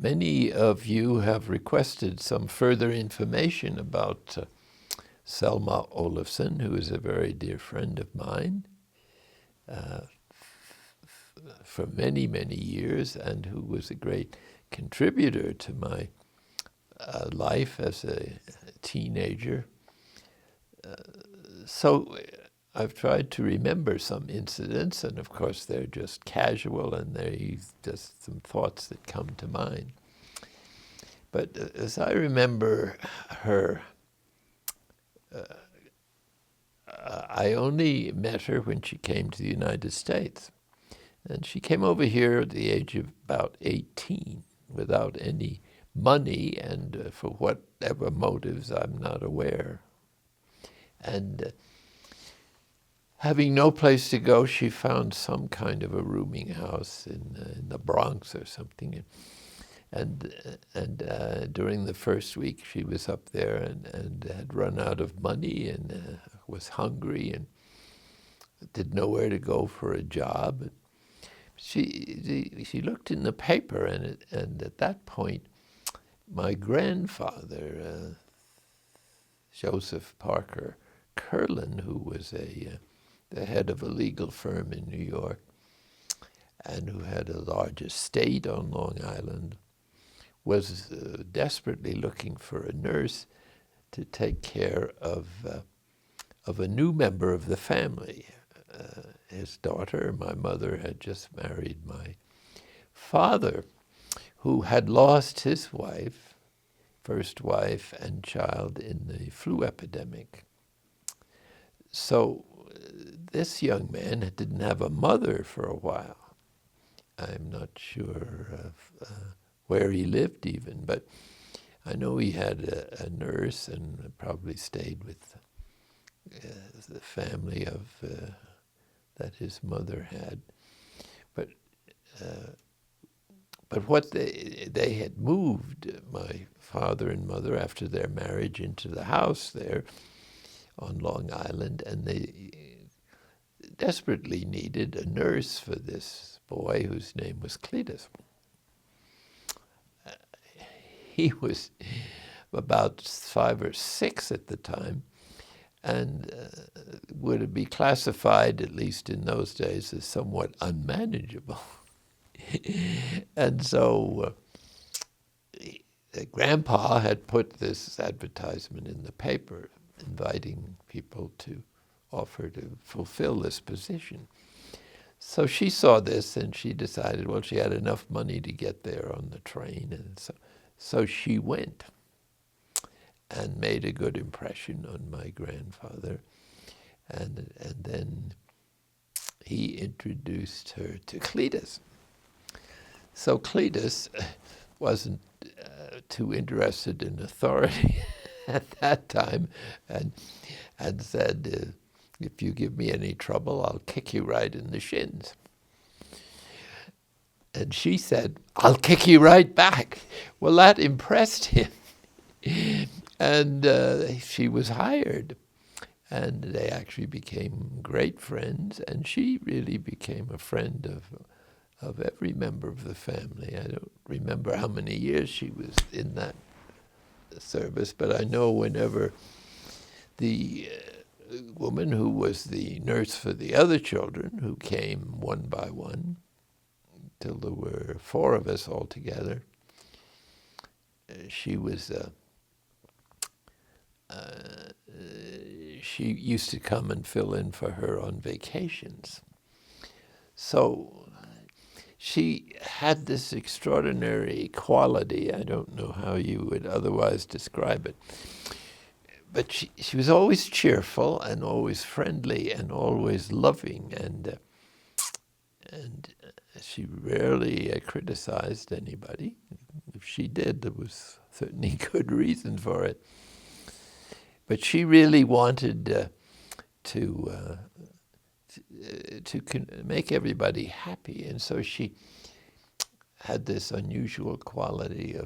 Many of you have requested some further information about Selma Olafson, who is a very dear friend of mine for many, many years, and who was a great contributor to my life as a teenager. So I've tried to remember some incidents, and of course they're just casual and they're just some thoughts that come to mind. But as I remember her, I only met her when she came to the United States. And she came over here at the age of about 18 without any money and for whatever motives I'm not aware. And having no place to go, she found some kind of a rooming house in the Bronx or something. And during the first week, she was up there and had run out of money and was hungry and didn't know where to go for a job. She looked in the paper, and at that point, my grandfather, Joseph Parker Curlin, who was the head of a legal firm in New York and who had a large estate on Long Island, was desperately looking for a nurse to take care of a new member of the family. His daughter, my mother, had just married my father, who had lost his wife, first wife and child in the flu epidemic. So this young man didn't have a mother for a while. I'm not sure of where he lived even, but I know he had a nurse and probably stayed with the family of that his mother had. But what they had moved, my father and mother, after their marriage, into the house there on Long Island, and they desperately needed a nurse for this boy whose name was Cletus. He was about 5 or 6 at the time, and would be classified, at least in those days, as somewhat unmanageable. And so Grandpa had put this advertisement in the paper, inviting people to offer to fulfill this position. So she saw this and she decided, well, she had enough money to get there on the train, and so she went and made a good impression on my grandfather. And then he introduced her to Cletus. So Cletus wasn't too interested in authority at that time, and said, if you give me any trouble, I'll kick you right in the shins. And she said, I'll kick you right back. Well, that impressed him. And she was hired. And they actually became great friends, and she really became a friend of every member of the family. I don't remember how many years she was in that service, but I know whenever the woman who was the nurse for the other children, who came one by one, till there were 4 of us altogether, she was she used to come and fill in for her on vacations. So she had this extraordinary quality. I don't know how you would otherwise describe it. But she was always cheerful and always friendly and always loving, and she rarely criticized anybody. If she did, there was certainly good reason for it. But she really wanted to make everybody happy, and so she had this unusual quality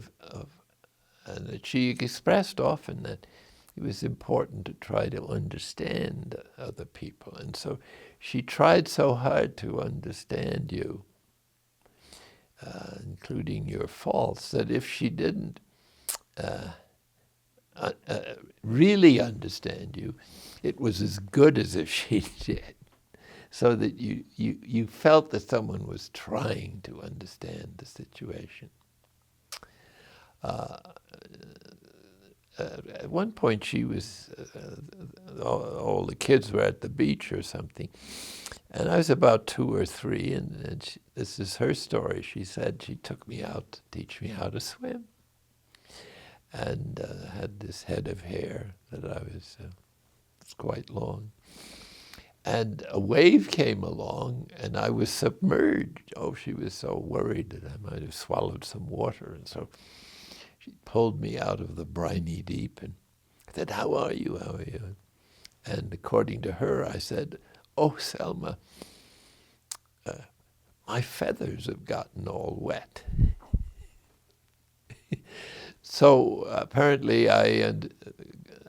and that she expressed often that it was important to try to understand other people, and so she tried so hard to understand you. including your faults, that if she didn't really understand you, it was as good as if she did. So that you felt that someone was trying to understand the situation. At one point she was, all the kids were at the beach or something, and I was about 2 or 3, and this is her story. She said she took me out to teach me how to swim, and had this head of hair that was quite long. And a wave came along, and I was submerged. Oh, she was so worried that I might have swallowed some water, and so she pulled me out of the briny deep and said, "How are you? How are you?" And according to her, I said, "Oh, Selma, my feathers have gotten all wet." So apparently I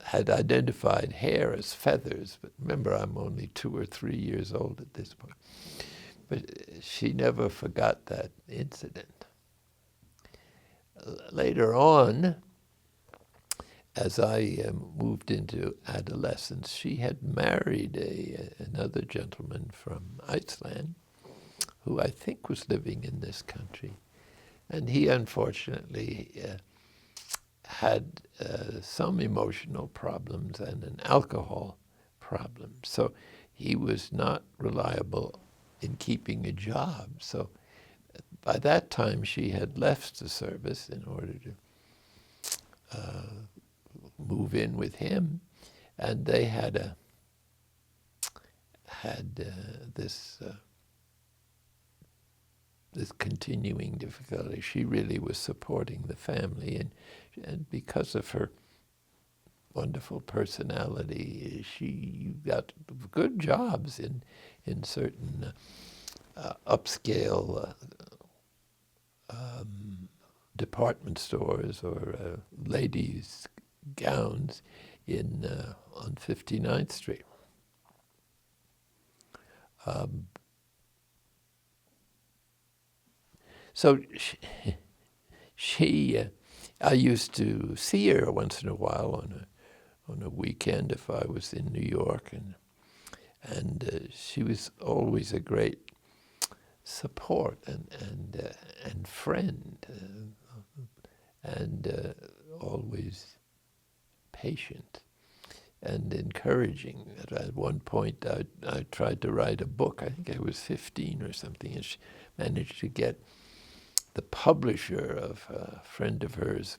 had identified hair as feathers, but remember, I'm only 2 or 3 years old at this point. But she never forgot that incident. Later on, as I moved into adolescence, she had married another gentleman from Iceland, who I think was living in this country. And he unfortunately had some emotional problems and an alcohol problem. So he was not reliable in keeping a job. So by that time, she had left the service in order to move in with him, and they had this continuing difficulty. She really was supporting the family, and because of her wonderful personality, she got good jobs in certain upscale department stores or ladies' gowns on 59th Street. So I used to see her once in a while on a weekend if I was in New York, and she was always a great support and friend, and always patient and encouraging. At one point, I tried to write a book. I think I was 15 or something, and she managed to get the publisher of a friend of hers,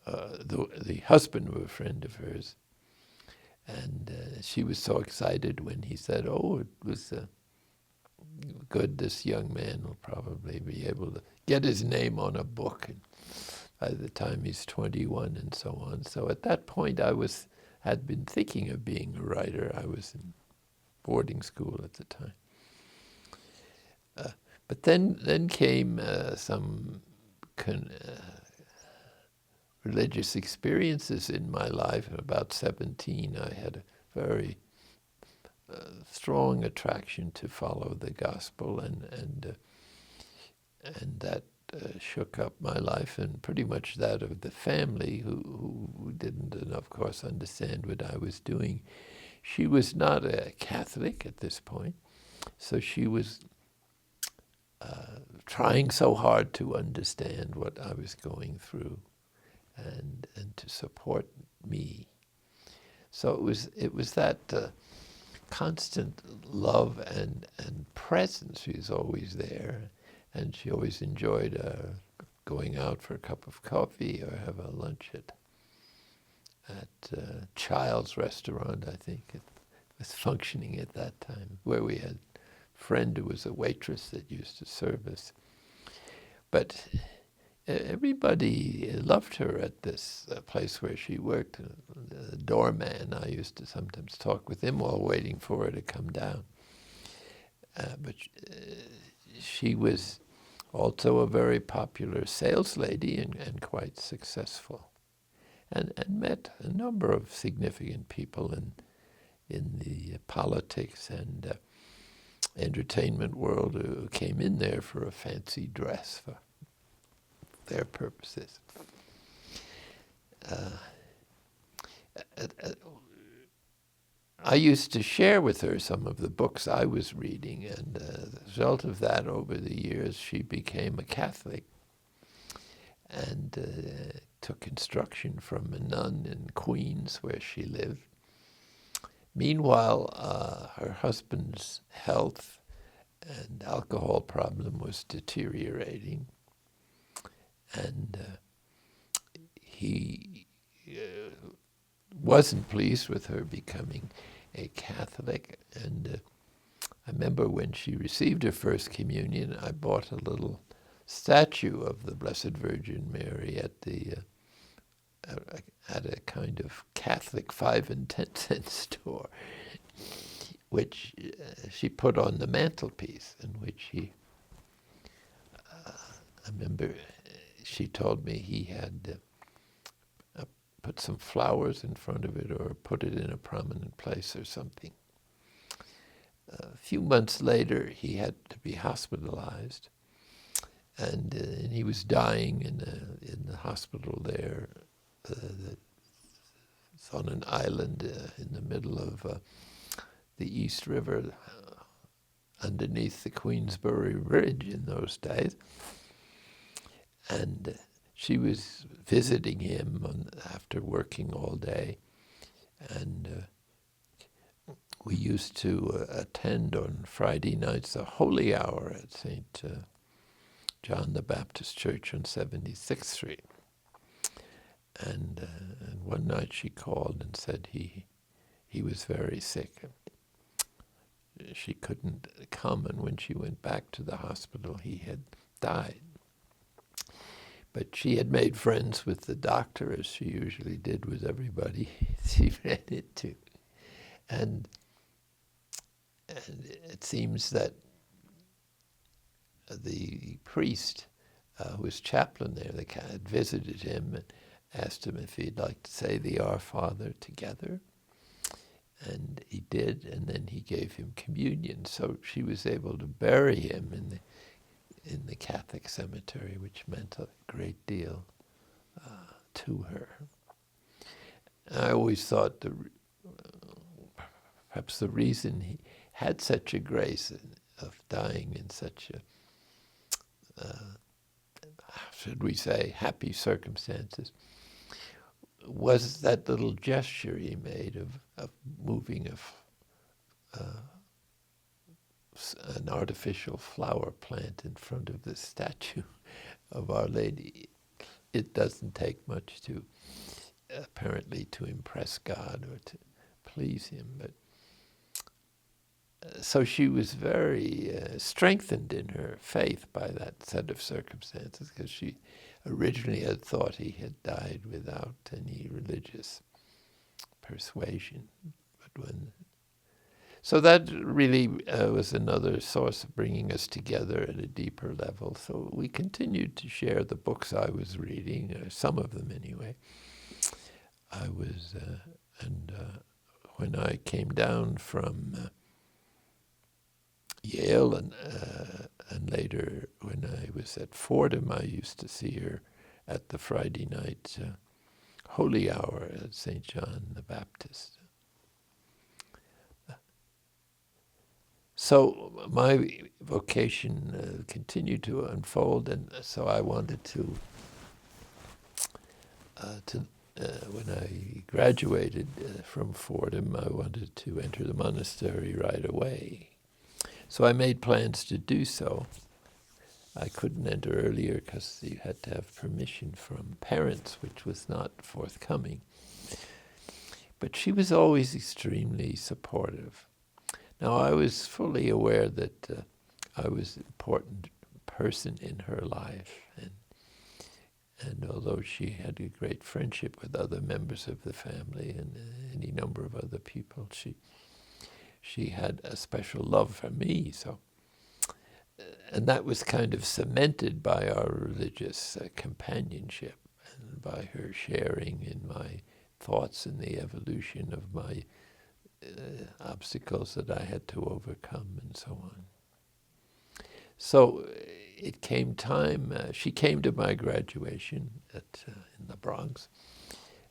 the husband of a friend of hers, and she was so excited when he said, "Oh, it was good. This young man will probably be able to get his name on a book and by the time he's 21 and so on." So at that point, I had been thinking of being a writer. I was in boarding school at the time. But then came some religious experiences in my life. At about 17, I had a very strong attraction to follow the gospel, and that shook up my life and pretty much that of the family, who didn't, of course, understand what I was doing. She was not a Catholic at this point, so she was trying so hard to understand what I was going through and to support me. So it was that constant love and presence. She was always there, and she always enjoyed going out for a cup of coffee or have a lunch at Child's Restaurant, I think it was functioning at that time, where we had a friend who was a waitress that used to serve us. But everybody loved her at this place where she worked. The doorman, I used to sometimes talk with him while waiting for her to come down. But she was also a very popular sales lady and quite successful, and met a number of significant people in the politics and entertainment world who came in there for a fancy dress for their purposes. I used to share with her some of the books I was reading, and as a result of that, over the years, she became a Catholic and took instruction from a nun in Queens, where she lived. Meanwhile, her husband's health and alcohol problem was deteriorating, and he wasn't pleased with her becoming a Catholic. And I remember when she received her first communion, I bought a little statue of the Blessed Virgin Mary at a kind of Catholic 5 and 10 cent store, which she put on the mantelpiece, in which I remember she told me he had put some flowers in front of it or put it in a prominent place or something. A few months later, he had to be hospitalized, and he was dying in the hospital there. It's on an island in the middle of the East River, underneath the Queensbury Bridge in those days. And she was visiting him after working all day, and we used to attend on Friday nights a holy hour at St. John the Baptist Church on 76th Street. And one night she called and said he was very sick. She couldn't come, and when she went back to the hospital, he had died. But she had made friends with the doctor, as she usually did with everybody she ran into. And it seems that the priest who was chaplain there, the guy had visited him and asked him if he'd like to say the Our Father together. And he did, and then he gave him communion. So she was able to bury him in the Catholic cemetery, which meant a great deal to her. I always thought perhaps the reason he had such a grace of dying in such should we say, happy circumstances, was that little gesture he made of moving an artificial flower plant in front of the statue of Our Lady. It doesn't take much apparently to impress God or to please him. But so she was very strengthened in her faith by that set of circumstances, because she originally had thought he had died without any religious persuasion. So that really was another source of bringing us together at a deeper level. So we continued to share the books I was reading, or some of them anyway. When I came down from Yale and later when I was at Fordham, I used to see her at the Friday night holy hour at St. John the Baptist. So my vocation continued to unfold, and so I wanted to when I graduated from Fordham, I wanted to enter the monastery right away. So I made plans to do so. I couldn't enter earlier because you had to have permission from parents, which was not forthcoming. But she was always extremely supportive. Now, I was fully aware that I was an important person in her life, and although she had a great friendship with other members of the family and any number of other people, she had a special love for me. So, and that was kind of cemented by our religious companionship and by her sharing in my thoughts and the evolution of my obstacles that I had to overcome and so on. So it came time, she came to my graduation in the Bronx,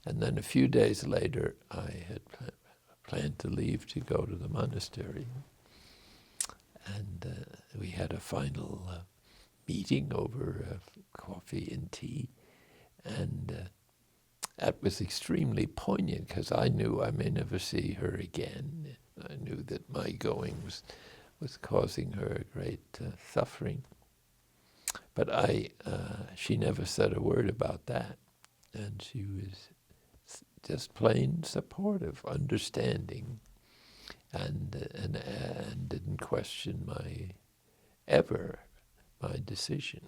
and then a few days later I had planned to leave to go to the monastery. And we had a final meeting over coffee and tea, and that was extremely poignant because I knew I may never see her again. I knew that my going was causing her great suffering. But she never said a word about that, and she was just plain supportive, understanding, and didn't question my decision,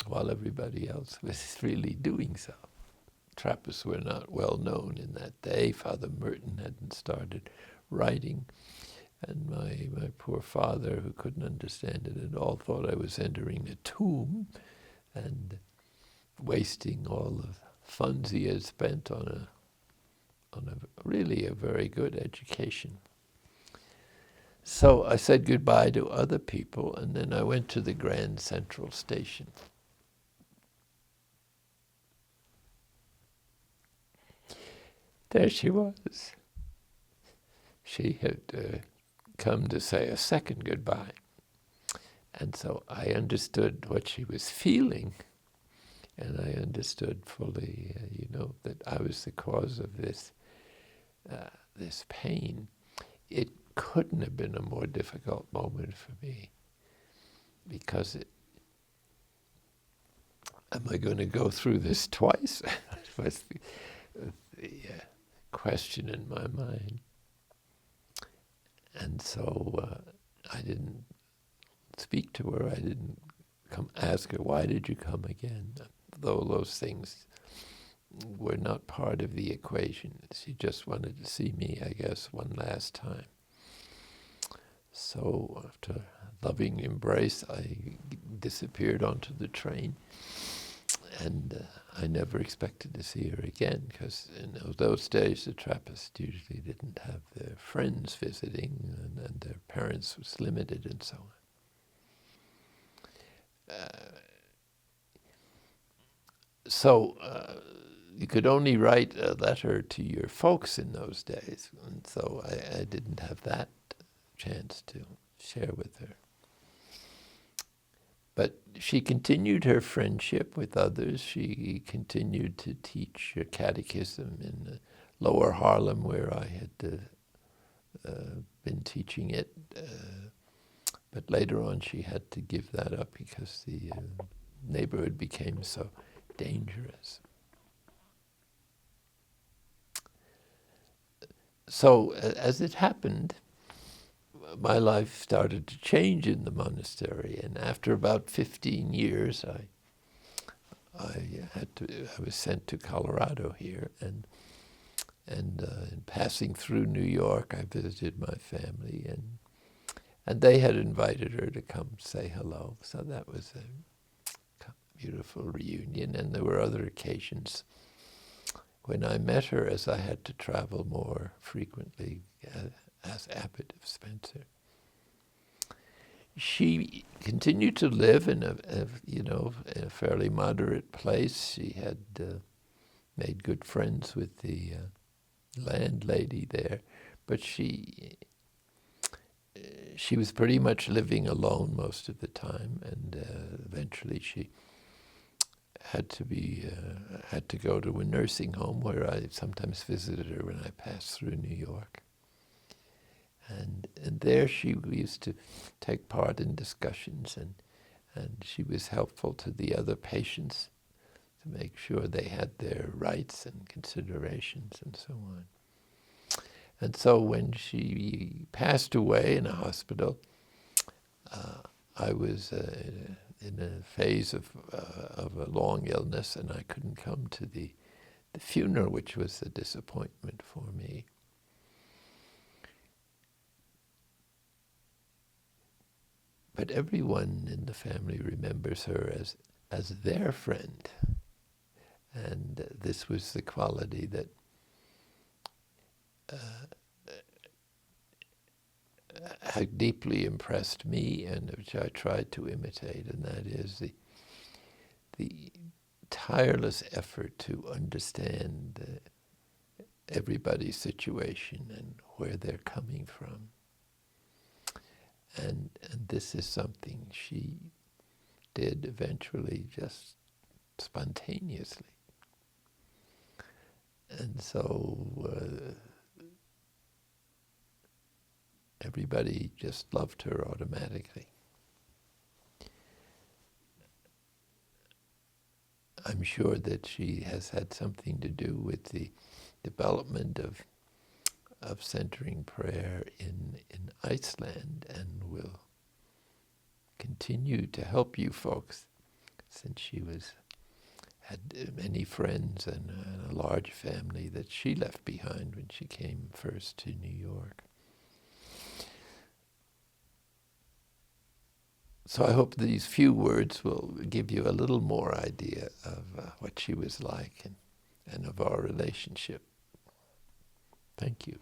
while everybody else was really doing so. Trappists were not well known in that day. Father Merton hadn't started writing, and my poor father, who couldn't understand it at all, thought I was entering a tomb and wasting all the funds he had spent on really a very good education. So I said goodbye to other people, and then I went to the Grand Central Station. There she was. She had come to say a second goodbye. And so I understood what she was feeling, and I understood fully, that I was the cause of this pain. It couldn't have been a more difficult moment for me, because am I going to go through this twice? was the question in my mind. And so I didn't speak to her. I didn't ask her, why did you come again? Though those things were not part of the equation. She just wanted to see me, I guess, one last time. So after a loving embrace, I disappeared onto the train. And I never expected to see her again, because in those days the Trappists usually didn't have their friends visiting, and their parents was limited and so on. So you could only write a letter to your folks in those days, and so I didn't have that chance to share with her. But she continued her friendship with others. She continued to teach catechism in Lower Harlem, where I had been teaching it. But later on she had to give that up because the neighborhood became so dangerous. So as it happened, my life started to change in the monastery, and after about 15 years, I was sent to Colorado here, and in passing through New York, I visited my family, and they had invited her to come say hello. So that was a beautiful reunion, and there were other occasions when I met her, as I had to travel more frequently as abbot of Spencer. She continued to live in a fairly moderate place. She had made good friends with the landlady there, but she was pretty much living alone most of the time, and eventually she had to go to a nursing home, where I sometimes visited her when I passed through New York. And there she used to take part in discussions, and she was helpful to the other patients to make sure they had their rights and considerations and so on. And so when she passed away in a hospital, I was in a phase of a long illness, and I couldn't come to the funeral, which was a disappointment for me. But everyone in the family remembers her as their friend. And this was the quality that deeply impressed me, and which I tried to imitate, and that is the tireless effort to understand everybody's situation and where they're coming from. And this is something she did eventually just spontaneously. And so everybody just loved her automatically. I'm sure that she has had something to do with the development of centering prayer in Iceland, and will continue to help you folks, since she had many friends and a large family that she left behind when she came first to New York. So I hope these few words will give you a little more idea of what she was like and of our relationship. Thank you.